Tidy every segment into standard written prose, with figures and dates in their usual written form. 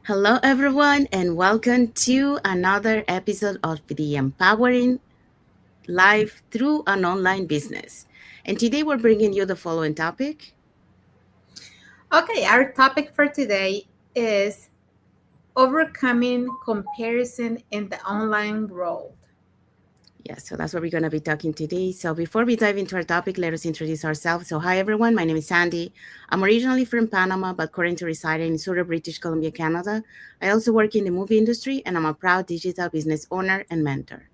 Hello, everyone, and welcome to another episode of the Empowering Life Through an Online Business. And today we're bringing you the following topic. Okay, our topic for today is overcoming comparison in the online world. Yes, so that's what we're going to be talking today. So before we dive into our topic, let us introduce ourselves. So, hi, everyone. My name is Sandy. I'm originally from Panama, but currently residing in Surrey, British Columbia, Canada. I also work in the movie industry, and I'm a proud digital business owner and mentor.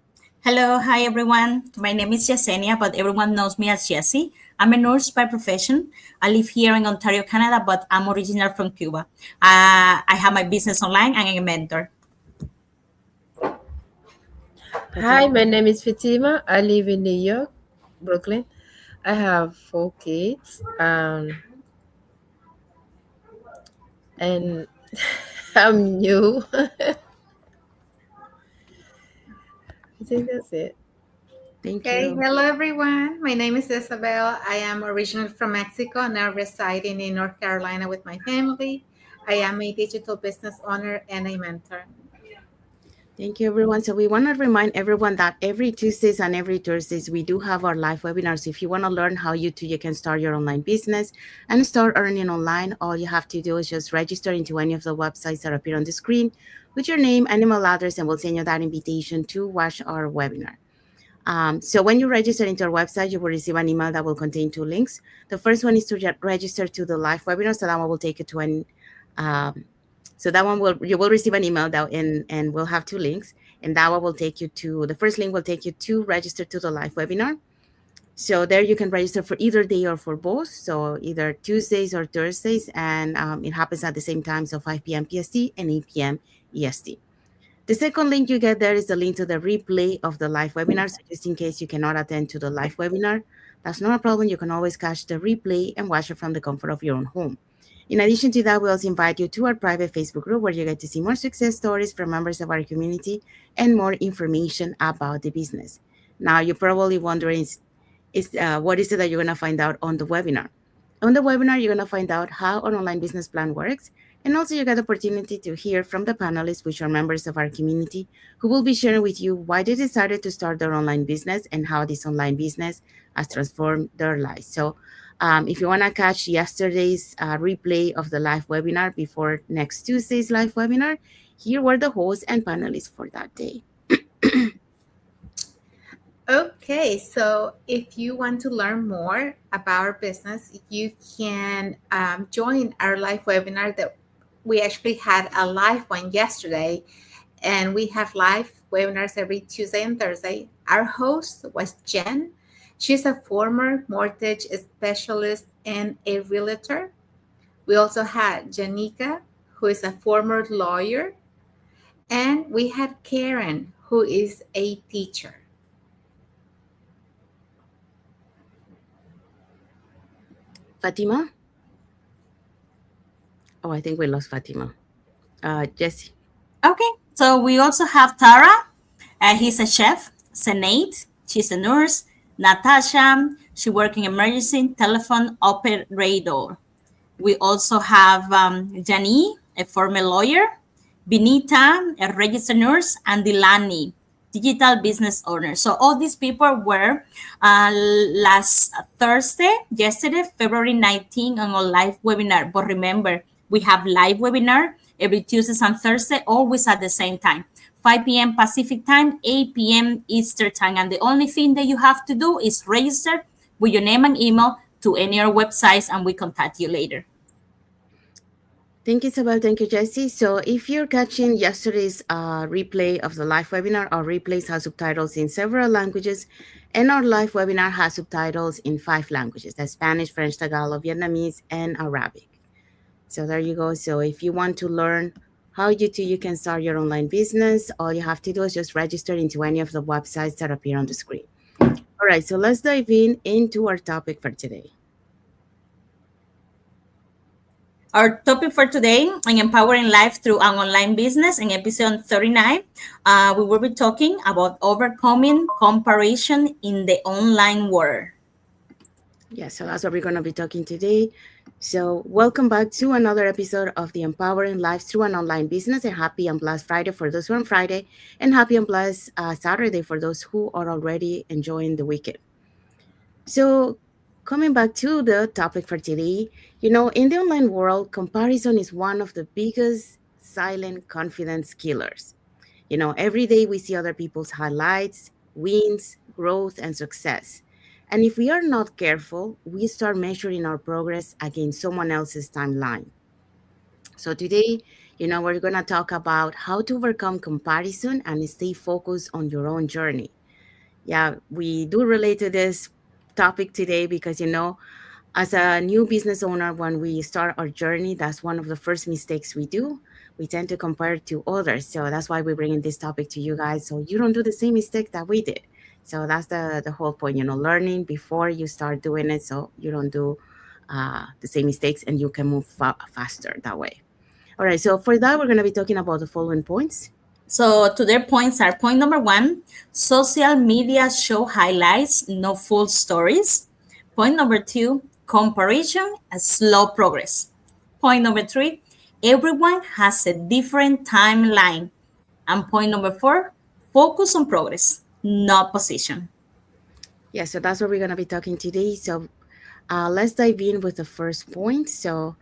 Hello, hi everyone. My name is Yesenia, but everyone knows me as Jessie. I'm a nurse by profession. I live here in Ontario, Canada, but I'm original from Cuba. I have my business online and I'm a mentor. Hi, Fatima? my name is Fatima. I live in New York, Brooklyn. I have 4 kids, and I'm new. I think that's it. Thank Okay, you. hello everyone. My name is Isabel. I am originally from Mexico, now residing in North Carolina with my family. I am a digital business owner and a mentor. Thank you, everyone. So we want to remind everyone that every Tuesdays and every Thursdays, we do have our live webinars. If you want to learn how you can start your online business and start earning online, all you have to do is just register into any of the websites that appear on the screen with your name and email address, and we'll send you that invitation to watch our webinar. So when you register into our website, you will receive an email that will contain two links. The first one is to register to the live webinar, so that one will take you to an um, so that one will you will receive an email that and we'll have two links, and that one will take you to the first link will take you to register to the live webinar. So there you can register for either day or for both, so either Tuesdays or Thursdays, and it happens at the same time, so 5 p.m. PST and 8 p.m. EST. The second link you get there is the link to the replay of the live webinar. So just in case you cannot attend to the live webinar, that's not a problem. You can always catch the replay and watch it from the comfort of your own home. In addition to that, we also invite you to our private Facebook group where you get to see more success stories from members of our community and more information about the business. Now, you're probably wondering, what is it that you're going to find out on the webinar? On the webinar, you're going to find out how an online business plan works, and also you get the opportunity to hear from the panelists, which are members of our community, who will be sharing with you why they decided to start their online business and how this online business has transformed their lives. So if you want to catch yesterday's replay of the live webinar before next Tuesday's live webinar, here were the hosts and panelists for that day. Okay, so if you want to learn more about our business, you can join our live webinar that we actually had a live one yesterday, and we have live webinars every Tuesday and Thursday. Our host was Jen. She's a former mortgage specialist and a realtor. We also had Janika, who is a former lawyer, and we had Karen, who is a teacher. Fatima? Oh, I think we lost Fatima. Jesse. Okay, so we also have Tara. He's a chef. Senate, she's a nurse. Natasha, she works in emergency telephone operator. We also have Jani, a former lawyer. Benita, a registered nurse, and Dilani, digital business owner. So all these people were last Thursday, yesterday, February 19, on a live webinar. But remember, we have live webinar every Tuesday and Thursday, always at the same time. 5 p.m. Pacific time, 8 p.m. Eastern time. And the only thing that you have to do is register with your name and email to any of our websites, and we contact you later. Thank you, Isabel. Thank you, Jesse. So if you're catching yesterday's replay of the live webinar, our replays have subtitles in several languages, and our live webinar has subtitles in 5 languages: that's Spanish, French, Tagalog, Vietnamese, and Arabic. So there you go. So if you want to learn how you can start your online business, all you have to do is just register into any of the websites that appear on the screen. All right, so let's dive into our topic for today. Our topic for today on empowering life through an online business in episode 39, we will be talking about overcoming comparison in the online world. Yeah, so that's what we're going to be talking today. So, welcome back to another episode of the Empowering Lives Through an Online Business. A happy and blessed Friday for those who are on Friday, and happy and blessed Saturday for those who are already enjoying the weekend. So, coming back to the topic for today, in the online world, comparison is one of the biggest silent confidence killers. Every day we see other people's highlights, wins, growth, and success. And if we are not careful, we start measuring our progress against someone else's timeline. So today, we're going to talk about how to overcome comparison and stay focused on your own journey. Yeah, we do relate to this topic today because, as a new business owner, when we start our journey, that's one of the first mistakes we do. We tend to compare to others. So that's why we're bringing this topic to you guys. So you don't do the same mistake that we did. So that's the whole point, learning before you start doing it. So you don't do the same mistakes and you can move faster that way. All right. So for that, we're going to be talking about the following points. So to their points are point number one, social media show highlights, no full stories. Point number two, comparison and slow progress. Point number three, everyone has a different timeline. And point number four, focus on progress, not position. Yeah. So that's what we're going to be talking today. So let's dive in with the first point. So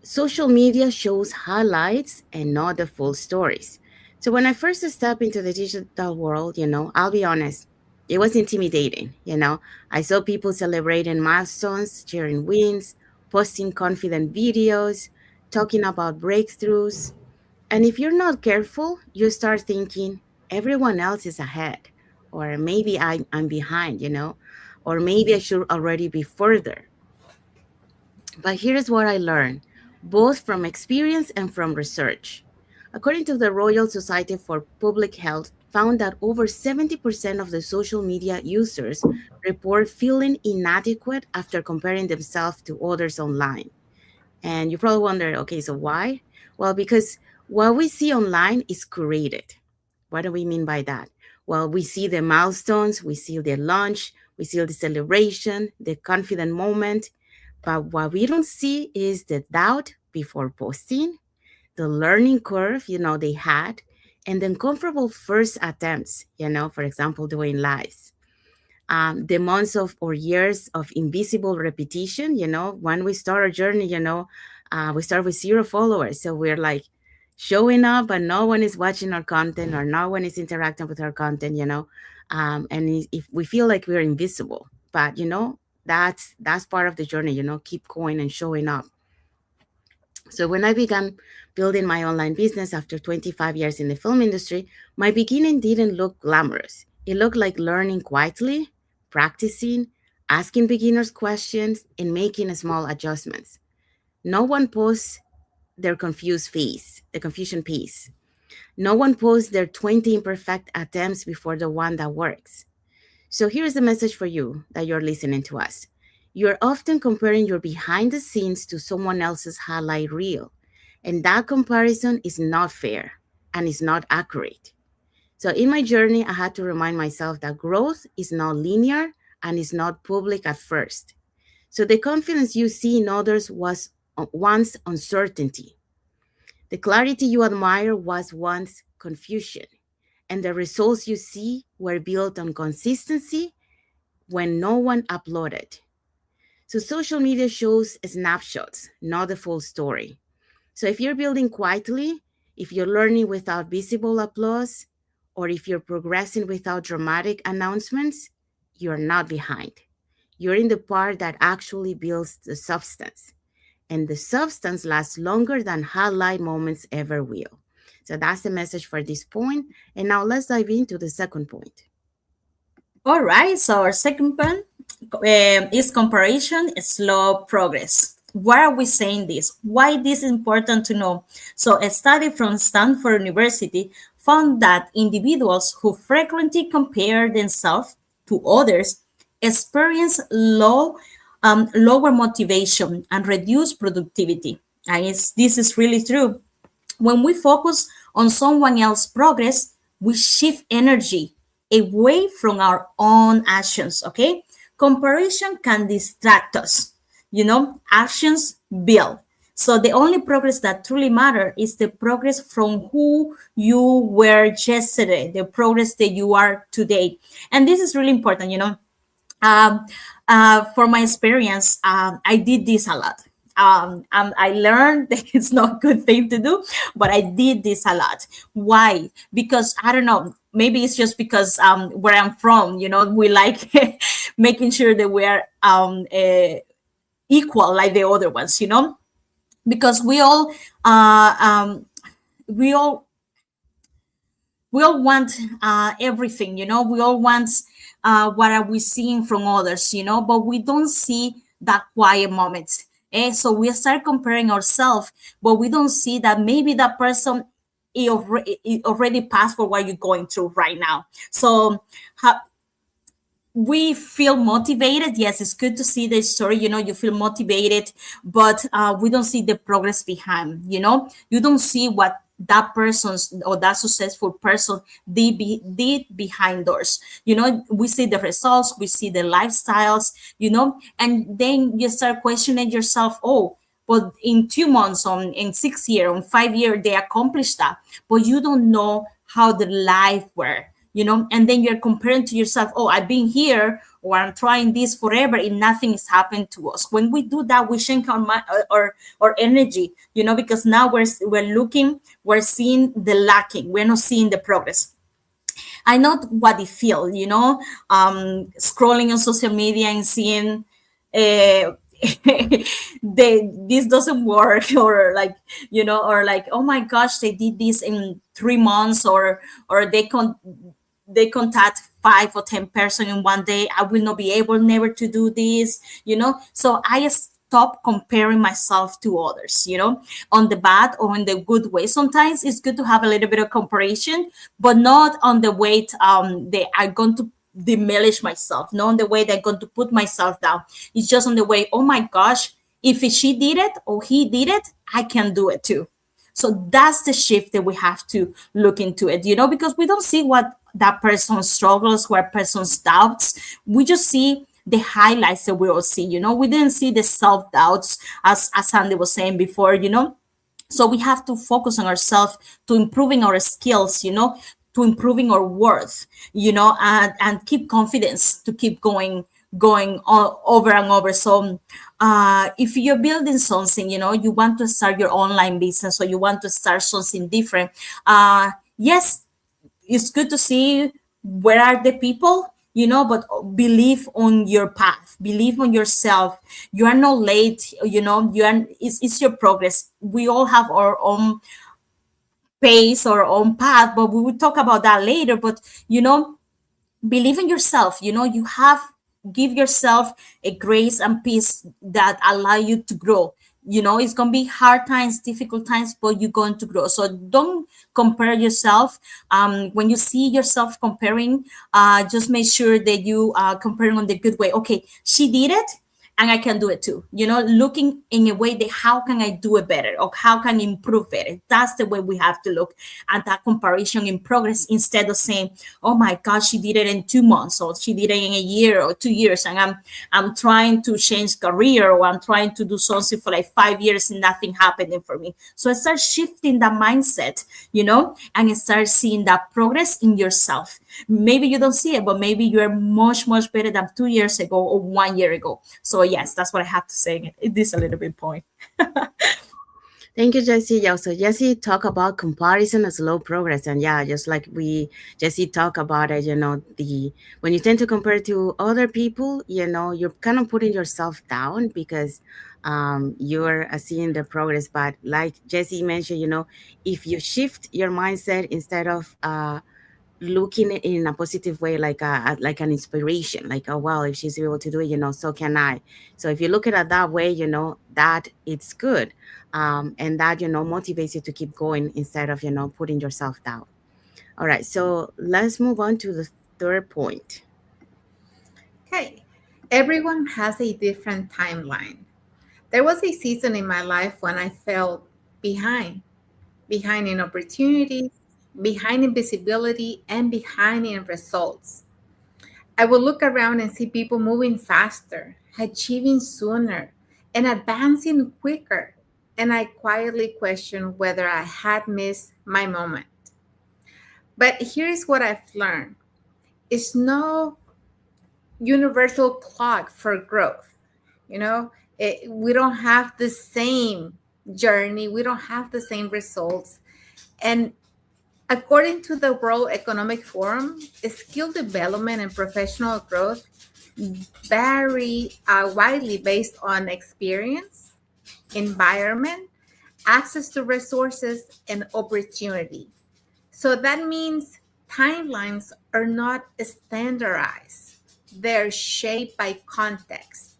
social media shows highlights and not the full stories. So when I first stepped into the digital world, I'll be honest, it was intimidating. I saw people celebrating milestones, sharing wins, posting confident videos, talking about breakthroughs. And if you're not careful, you start thinking everyone else is ahead, or maybe I'm behind, or maybe I should already be further. But here's what I learned, both from experience and from research. According to the Royal Society for Public Health, found that over 70% of the social media users report feeling inadequate after comparing themselves to others online. And you probably wonder, okay, so why? Well, because what we see online is curated. What do we mean by that? Well, we see the milestones, we see the launch, we see the celebration, the confident moment, but what we don't see is the doubt before posting, the learning curve, they had, and the uncomfortable first attempts, for example, doing lives. The months of or years of invisible repetition, when we start our journey, we start with 0 followers. So we're like showing up, but no one is watching our content or no one is interacting with our content. And if we feel like we're invisible, but that's part of the journey, keep going and showing up. So when I began building my online business after 25 years in the film industry, my beginning didn't look glamorous. It looked like learning quietly, practicing, asking beginners questions, and making small adjustments. No one posts their confused face, the confusion piece. No one posts their 20 imperfect attempts before the one that works. So here's the message for you that you're listening to us. You're often comparing your behind the scenes to someone else's highlight reel, and that comparison is not fair and is not accurate. So in my journey, I had to remind myself that growth is not linear and is not public at first. So the confidence you see in others was once uncertainty. The clarity you admire was once confusion. And the results you see were built on consistency when no one uploaded. So social media shows snapshots, not the full story. So if you're building quietly, if you're learning without visible applause, or if you're progressing without dramatic announcements, you're not behind. You're in the part that actually builds the substance. And the substance lasts longer than highlight moments ever will. So that's the message for this point. And now let's dive into the second point. All right, so our second point is comparison, slow progress. Why are we saying this? Why this is important to know? So a study from Stanford University found that individuals who frequently compare themselves to others experience lower motivation and reduced productivity. And this is really true. When we focus on someone else's progress, we shift energy away from our own actions, okay? Comparison can distract us. actions build. So the only progress that truly matter is the progress from who you were yesterday, the progress that you are today. And this is really important, um, for my experience, I did this a lot. I learned that it's not a good thing to do, but I did this a lot. Why? Because I don't know. Maybe it's just because where I'm from, we like making sure that we're equal like the other ones, because uh, um, we all we all want everything, we all want what are we seeing from others, but we don't see that quiet moment. So we start comparing ourselves, but we don't see that maybe that person he already passed for what you're going through right now. So we feel motivated. Yes, it's good to see the story, you feel motivated, but we don't see the progress behind. You don't see what that person's or that successful person did behind doors. We see the results, we see the lifestyles, and then you start questioning yourself. Oh, but in 2 months, on in 6 years, on 5 years, they accomplished that, but you don't know how the life were, and then you're comparing to yourself. Oh, I've been here, or I'm trying this forever, and nothing is happening to us. When we do that, we shrink our energy, because now we're seeing the lacking, we're not seeing the progress. I know what it feels, scrolling on social media and seeing this doesn't work, or like, or like, oh my gosh, they did this in 3 months, or they contact 5 or 10 person in one day. I will not be able never to do this, so I stop comparing myself to others, on the bad or in the good way. Sometimes it's good to have a little bit of comparison, but not on the way they are going to diminish myself, not on the way they're going to put myself down. It's just on the way, oh my gosh, if she did it or he did it, I can do it too. So that's the shift that we have to look into it, because we don't see what that person struggles, what person's doubts. We just see the highlights that we all see, we didn't see the self-doubts, as Sandy was saying before, so we have to focus on ourselves, to improving our skills, to improving our worth, and keep confidence to keep going on, over and over. So if you're building something, you want to start your online business, or you want to start something different, yes, it's good to see where are the people, but believe on your path, believe on yourself. You are not late, it's your progress. We all have our own pace, our own path, but we will talk about that later. But believe in yourself. You have, give yourself a grace and peace that allow you to grow. It's going to be hard times, difficult times, but you're going to grow. So don't compare yourself. When you see yourself comparing, just make sure that you are comparing on the good way. Okay, she did it, and I can do it too. Looking in a way that how can I do it better, or how can I improve better. That's the way we have to look at that comparison in progress, instead of saying, oh my gosh, she did it in 2 months, or she did it in a year or 2 years, and I'm trying to change career, or I'm trying to do something for like 5 years and nothing happening for me. So I start shifting that mindset, and start seeing that progress in yourself. Maybe you don't see it, but maybe you're much, much better than 2 years ago or 1 year ago. So yes, that's what I have to say. It is a little bit point. Thank you, Jesse. Yeah, so Jesse talk about comparison as slow progress, and yeah, just like Jesse talk about it. The when you tend to compare to other people, you're kind of putting yourself down, because you're seeing the progress. But like Jesse mentioned, if you shift your mindset, instead of looking in a positive way, like an inspiration, like, oh well, if she's able to do it, so can I. So if you look at it that way, that it's good, and that motivates you to keep going, instead of putting yourself down. All right, so let's move on to the third point. Okay. Everyone has a different timeline. There was a season in my life when I felt behind, behind in opportunities, behind in visibility, and behind in results. I would look around and see people moving faster, achieving sooner, and advancing quicker. And I quietly questioned whether I had missed my moment. But here's what I've learned: it's no universal clock for growth. You know, we don't have the same journey, we don't have the same results. And according to the World Economic Forum, skill development and professional growth vary widely based on experience, environment, access to resources, and opportunity. So that means timelines are not standardized, they're shaped by context.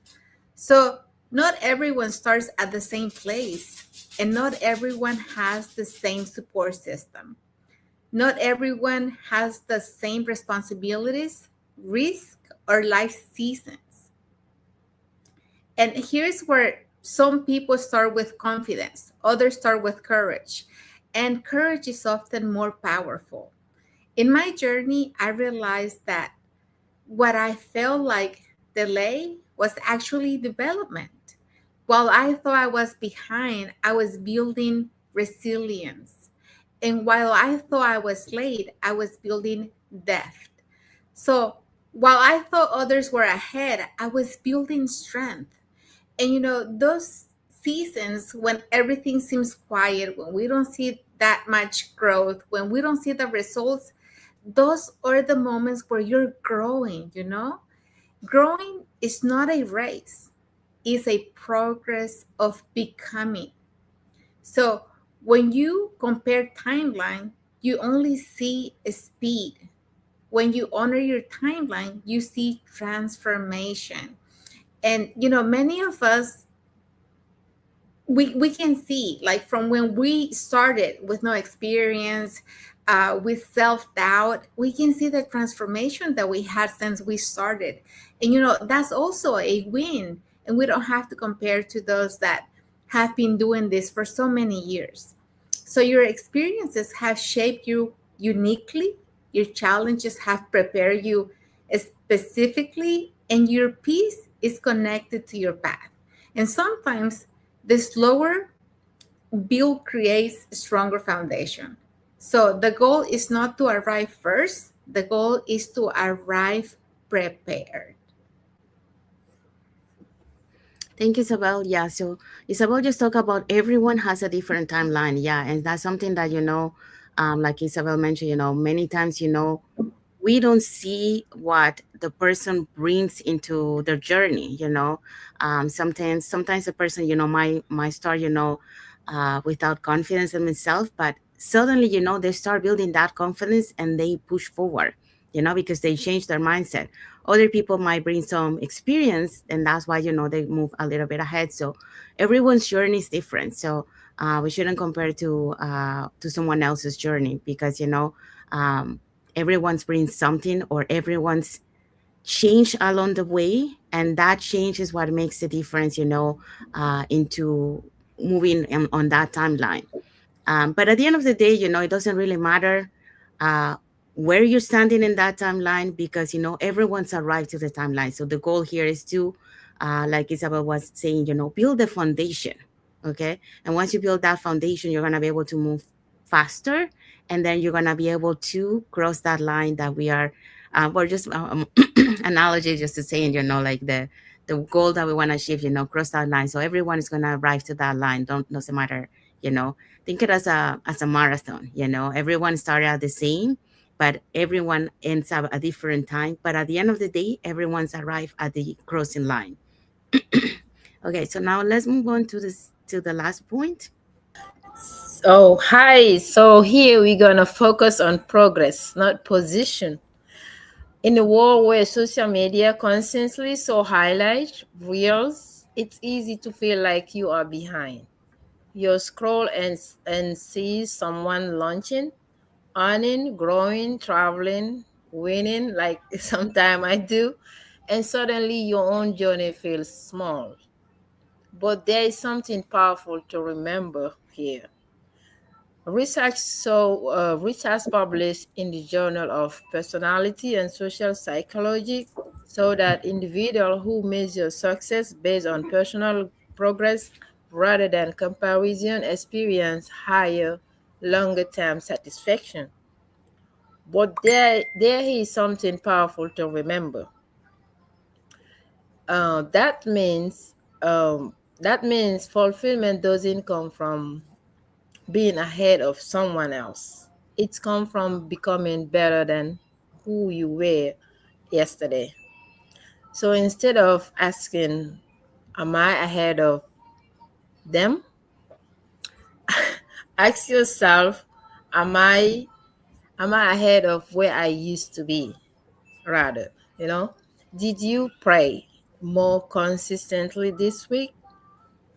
So not everyone starts at the same place, and not everyone has the same support system. Not everyone has the same responsibilities, risk, or life seasons. And here's where some people start with confidence, others start with courage. And courage is often more powerful. In my journey, I realized that what I felt like delay was actually development. While I thought I was behind, I was building resilience. And while I thought I was late, I was building depth. So while I thought others were ahead, I was building strength. And those seasons when everything seems quiet, when we don't see that much growth, when we don't see the results, those are the moments where you're growing. Growing is not a race, it's a progress of becoming. So when you compare timeline, you only see a speed. When you honor your timeline, you see transformation. And many of us, we can see, like, from when we started with no experience, with self-doubt, we can see the transformation that we had since we started. And that's also a win. And we don't have to compare to those that have been doing this for so many years. So your experiences have shaped you uniquely, your challenges have prepared you specifically, and your peace is connected to your path. And sometimes the slower build creates a stronger foundation. So the goal is not to arrive first, the goal is to arrive prepared. Thank you, Isabel. Yeah, so Isabel just talked about everyone has a different timeline. Yeah, and that's something that, like Isabel mentioned, many times, we don't see what the person brings into their journey. Sometimes the person, might start, without confidence in themselves, but suddenly, they start building that confidence and they push forward, because they change their mindset. Other people might bring some experience, and that's why, they move a little bit ahead. So everyone's journey is different. So we shouldn't compare to someone else's journey, because um, everyone's brings something, or everyone's change along the way, and that change is what makes the difference, into moving on that timeline. But at the end of the day, it doesn't really matter uh, where you're standing in that timeline, because everyone's arrived to the timeline. So the goal here is to, like Isabel was saying, build the foundation. Okay, and once you build that foundation, you're gonna be able to move faster, and then you're gonna be able to cross that line that we are. We're just analogy, just to saying, like the goal that we want to achieve, cross that line. So everyone is gonna arrive to that line. Don't doesn't matter, you know think it as a marathon. Everyone started at the same, but everyone ends up a different time. But at the end of the day, everyone's arrived at the crossing line. Okay, so now let's move on to the last point. Oh, hi. So here we're going to focus on progress, not position. In a world where social media constantly so highlight reels, it's easy to feel like you are behind. You scroll and see someone launching, earning, growing, traveling, winning, like sometimes I do, and suddenly your own journey feels small. But there is something powerful to remember here. Research published in the Journal of Personality and Social Psychology so that individuals who measure success based on personal progress rather than comparison experience higher, longer term satisfaction. But there is something powerful to remember. Uh, that means that means fulfillment doesn't come from being ahead of someone else. It's come from becoming better than who you were yesterday. So instead of asking, "Am I ahead of them?" ask yourself, "Am I ahead of where I used to be?" Rather, you know, did you pray more consistently this week?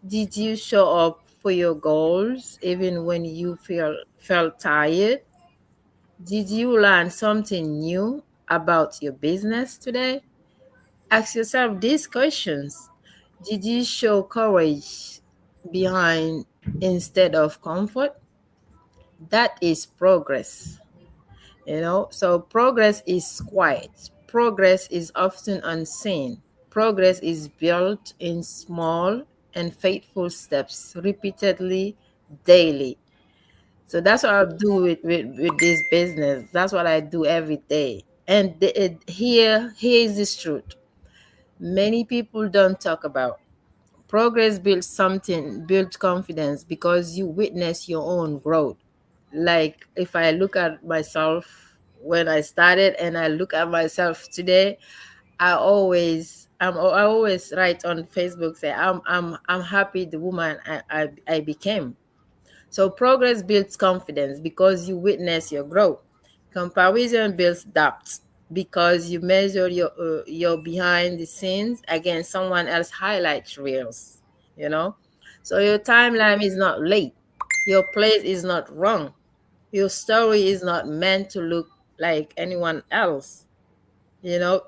Did you show up for your goals even when you felt tired? Did you learn something new about your business today? Ask yourself these questions. Did you show courage behind instead of comfort? That is progress. So progress is quiet. Progress is often unseen. Progress is built in small and faithful steps repeatedly daily. So that's what I do with this business. That's what I do every day. And here is this truth. Many people don't talk about. Progress builds confidence because you witness your own growth. Like if I look at myself when I started and I look at myself today, I always write on Facebook say I'm happy the woman I became. So progress builds confidence because you witness your growth. Comparison builds doubt because you measure your behind the scenes against someone else highlight reels. You know, so your timeline is not late. Your place is not wrong. Your story is not meant to look like anyone else. You know,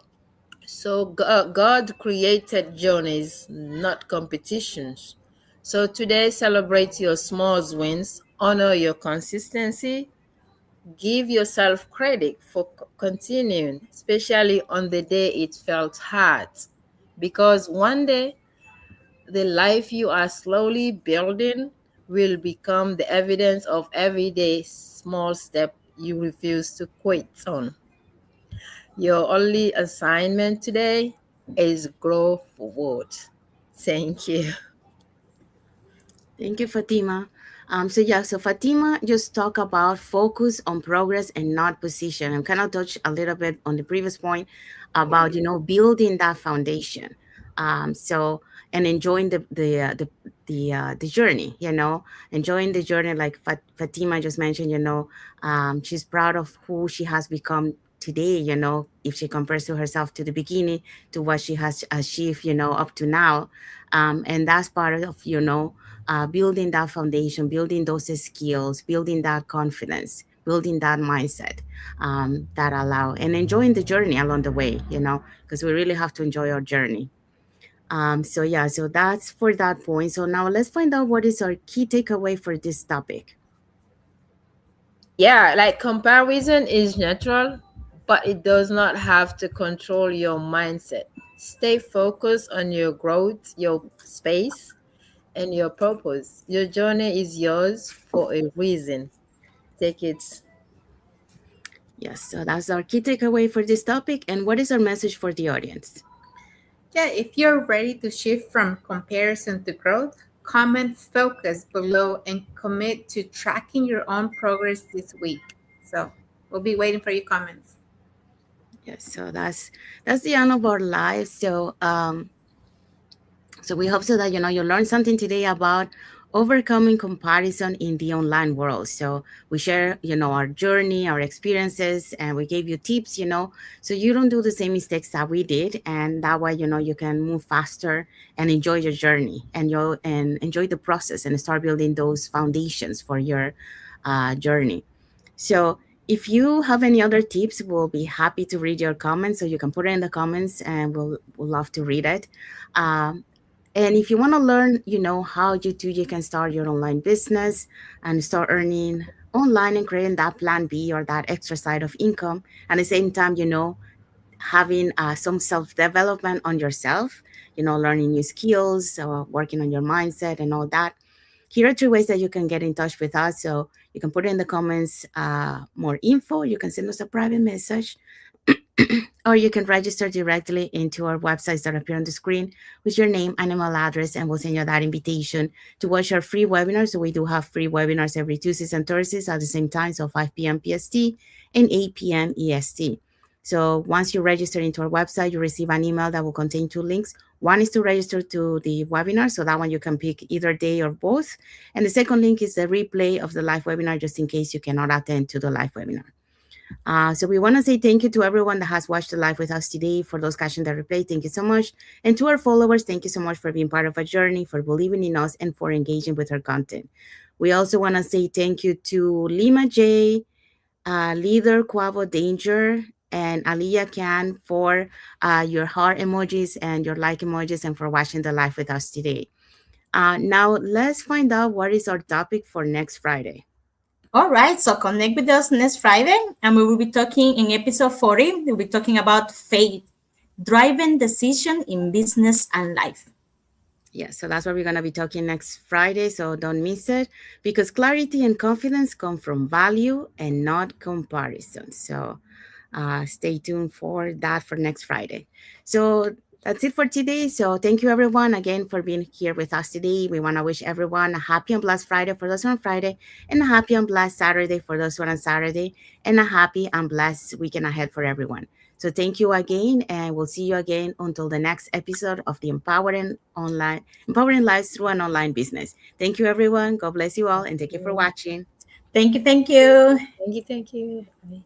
so God created journeys, not competitions. So today, celebrate your small wins, honor your consistency, give yourself credit for continuing, especially on the day it felt hard. Because one day, the life you are slowly building will become the evidence of everyday small step you refuse to quit on. Your only assignment today is grow forward. Thank you. Thank you, Fatima. So Fatima just talk about focus on progress and not position. I'm kind of touch a little bit on the previous point about building that foundation. So and enjoying the journey. Enjoying the journey like Fatima just mentioned. She's proud of who she has become today. If she compares to herself to the beginning to what she has achieved. Up to now, and that's part of building that foundation, building those skills, building that confidence, building that mindset that allow and enjoying the journey along the way, because we really have to enjoy our journey. So that's for that point. So now let's find out what is our key takeaway for this topic. Yeah, like comparison is natural, but it does not have to control your mindset. Stay focused on your growth, your space, and your purpose. Your journey is yours for a reason. Take it. Yes, so that's our key takeaway for this topic. And what is our message for the audience? Yeah, if you're ready to shift from comparison to growth, comment focus below and commit to tracking your own progress this week. So we'll be waiting for your comments. Yes, so that's the end of our live. So we hope so that you learned something today about overcoming comparison in the online world. So we share our journey, our experiences, and we gave you tips, so you don't do the same mistakes that we did, and that way you can move faster and enjoy your journey and enjoy the process and start building those foundations for your journey. So if you have any other tips, we'll be happy to read your comments. So you can put it in the comments, and we'll love to read it. Um, and if you want to learn, how you can start your online business and start earning online and creating that plan B or that extra side of income. At the same time, having some self-development on yourself, learning new skills, working on your mindset and all that. Here are 3 ways that you can get in touch with us. So you can put in the comments more info. You can send us a private message, or you can register directly into our websites that appear on the screen with your name and email address, and we'll send you that invitation to watch our free webinars. So we do have free webinars every Tuesdays and Thursdays at the same time, so 5 p.m. PST and 8 p.m. EST. So once you register into our website, you receive an email that will contain 2 links. One is to register to the webinar, so that one you can pick either day or both. And the second link is the replay of the live webinar, just in case you cannot attend to the live webinar. So we want to say thank you to everyone that has watched the live with us today. For those catching the replay, thank you so much. And to our followers, thank you so much for being part of our journey, for believing in us, and for engaging with our content. We also want to say thank you to Lima J, Leader Quavo Danger, and Aliyah Khan for your heart emojis and your like emojis, and for watching the live with us today. Now, let's find out what is our topic for next Friday. All right, so connect with us next Friday, and we will be talking in episode 40. We'll be talking about faith, driving decision in business and life. Yeah, so that's what we're going to be talking next Friday. So don't miss it, because clarity and confidence come from value and not comparison. So stay tuned for that for next Friday. So that's it for today. So thank you everyone again for being here with us today. We want to wish everyone a happy and blessed Friday for those on Friday, and a happy and blessed Saturday for those on Saturday, and a happy and blessed weekend ahead for everyone. So thank you again, and we'll see you again until the next episode of the Empowering Lives Through an Online Business. Thank you everyone. God bless you all, and thank you for watching. Thank you. Thank you. Thank you. Thank you. Bye.